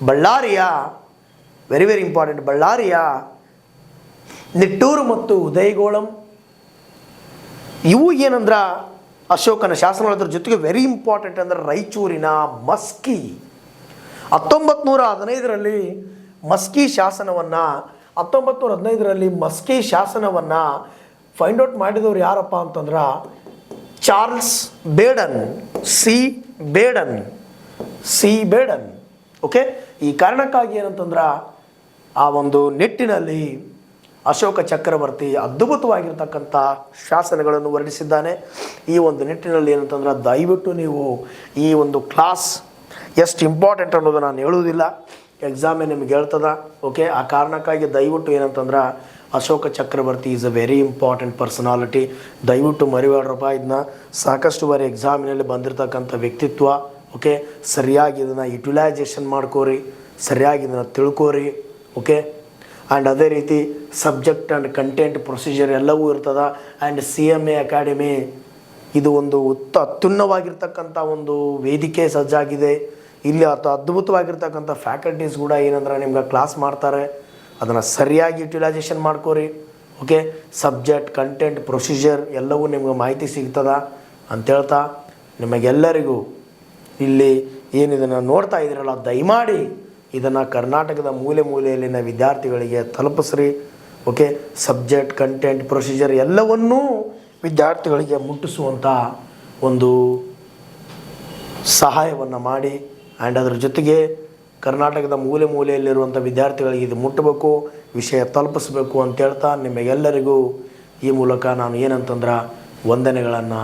ಬಳ್ಳಾರಿಯ ವೆರಿ ವೆರಿ ಇಂಪಾರ್ಟೆಂಟ್, ಬಳ್ಳಾರಿಯ ನಿಟ್ಟೂರು ಮತ್ತು ಉದಯಗೋಳಂ ಇವು ಏನಂದ್ರೆ ಅಶೋಕನ ಶಾಸನಗಳ ಜೊತೆಗೆ ವೆರಿ ಇಂಪಾರ್ಟೆಂಟ್ ಅಂದರೆ ರಾಯಚೂರಿನ ಮಸ್ಕಿ 1915ರಲ್ಲಿ ಮಸ್ಕಿ ಶಾಸನವನ್ನು 1915ರಲ್ಲಿ ಮಸ್ಕಿ ಶಾಸನವನ್ನು ಫೈಂಡ್ ಔಟ್ ಮಾಡಿದವರು ಯಾರಪ್ಪ ಅಂತಂದ್ರೆ Charles Baden, C Baden. Okay, ಈ ಕಾರಣಕ್ಕಾಗಿ ಏನಂತಂದ್ರೆ ಆ ಒಂದು ನಿಟ್ಟಿನಲ್ಲಿ ಅಶೋಕ ಚಕ್ರವರ್ತಿ ಅದ್ಭುತವಾಗಿರ್ತಕ್ಕಂಥ ಶಾಸನಗಳನ್ನು ವರ್ಣಿಸಿದ್ದಾನೆ. ಈ ಒಂದು ನಿಟ್ಟಿನಲ್ಲಿ ಏನಂತಂದ್ರೆ ದಯವಿಟ್ಟು ನೀವು ಈ ಒಂದು ಕ್ಲಾಸ್ ಎಷ್ಟು ಇಂಪಾರ್ಟೆಂಟ್ ಅನ್ನೋದು ನಾನು ಹೇಳುವುದಿಲ್ಲ, ಎಕ್ಸಾಮೇ ನಿಮ್ಗೆ ಹೇಳ್ತದ. ಓಕೆ, ಆ ಕಾರಣಕ್ಕಾಗಿ ದಯವಿಟ್ಟು ಏನಂತಂದ್ರೆ ಅಶೋಕ ಚಕ್ರವರ್ತಿ is a very important personality. ದಯವಿಟ್ಟು ಮರಿಬೇಡ್ರಪ್ಪ, ಇದನ್ನ ಸಾಕಷ್ಟು ಬಾರಿ ಎಕ್ಸಾಮಿನಲ್ಲಿ ಬಂದಿರತಕ್ಕಂಥ ವ್ಯಕ್ತಿತ್ವ. ಓಕೆ, ಸರಿಯಾಗಿ ಇದನ್ನು ಯುಟಿಲೈಸೇಷನ್ ಮಾಡ್ಕೋರಿ, ಸರಿಯಾಗಿ ಇದನ್ನು ತಿಳ್ಕೋರಿ. ಓಕೆ, ಆ್ಯಂಡ್ ಅದೇ ರೀತಿ ಸಬ್ಜೆಕ್ಟ್ ಆ್ಯಂಡ್ ಕಂಟೆಂಟ್ ಪ್ರೊಸೀಜರ್ ಎಲ್ಲವೂ ಇರ್ತದೆ. ಆ್ಯಂಡ್ CMA ಅಕಾಡೆಮಿ ಇದು ಒಂದು ಅತ್ಯುನ್ನವಾಗಿರ್ತಕ್ಕಂಥ ಒಂದು ವೇದಿಕೆ ಸಜ್ಜಾಗಿದೆ. ಇಲ್ಲಿ ಅದ್ಭುತವಾಗಿರ್ತಕ್ಕಂಥ ಫ್ಯಾಕಲ್ಟೀಸ್ ಕೂಡ ಏನಂದ್ರೆ ನಿಮ್ಗೆ ಕ್ಲಾಸ್ ಮಾಡ್ತಾರೆ, ಅದನ್ನು ಸರಿಯಾಗಿ ಯುಟಿಲೈಸೇಷನ್ ಮಾಡ್ಕೋರಿ. ಓಕೆ, ಸಬ್ಜೆಕ್ಟ್ ಕಂಟೆಂಟ್ ಪ್ರೊಸೀಜರ್ ಎಲ್ಲವೂ ನಿಮ್ಗೆ ಮಾಹಿತಿ ಸಿಗ್ತದೆ ಅಂತೇಳ್ತಾ ನಿಮಗೆಲ್ಲರಿಗೂ ಇಲ್ಲಿ ಏನಿದನ್ನು ನೋಡ್ತಾ ಇದ್ದೀರಲ್ಲ ದಯಮಾಡಿ ಇದನ್ನು ಕರ್ನಾಟಕದ ಮೂಲೆ ಮೂಲೆಯಲ್ಲಿನ ವಿದ್ಯಾರ್ಥಿಗಳಿಗೆ ತಲುಪಿಸ್ರಿ. ಓಕೆ, ಸಬ್ಜೆಕ್ಟ್ ಕಂಟೆಂಟ್ ಪ್ರೊಸೀಜರ್ ಎಲ್ಲವನ್ನೂ ವಿದ್ಯಾರ್ಥಿಗಳಿಗೆ ಮುಟ್ಟಿಸುವಂಥ ಒಂದು ಸಹಾಯವನ್ನು ಮಾಡಿ. ಆ್ಯಂಡ್ ಅದರ ಜೊತೆಗೆ ಕರ್ನಾಟಕದ ಮೂಲೆ ಮೂಲೆಯಲ್ಲಿರುವಂಥ ವಿದ್ಯಾರ್ಥಿಗಳಿಗೆ ಇದು ಮುಟ್ಟಬೇಕು, ವಿಷಯ ತಲುಪಿಸ್ಬೇಕು ಅಂತ ಹೇಳ್ತಾ ನಿಮಗೆಲ್ಲರಿಗೂ ಈ ಮೂಲಕ ನಾನು ಏನಂತಂದ್ರೆ ವಂದನೆಗಳನ್ನು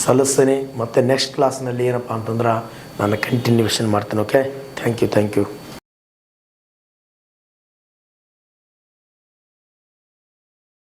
ಸಲ್ಲಿಸ್ತೀನಿ. ಮತ್ತು ನೆಕ್ಸ್ಟ್ ಕ್ಲಾಸ್ನಲ್ಲಿ ಏನಪ್ಪ ಅಂತಂದ್ರೆ ನಾನು ಕಂಟಿನ್ಯೂಷನ್ ಮಾಡ್ತೀನಿ. Okay, thank you.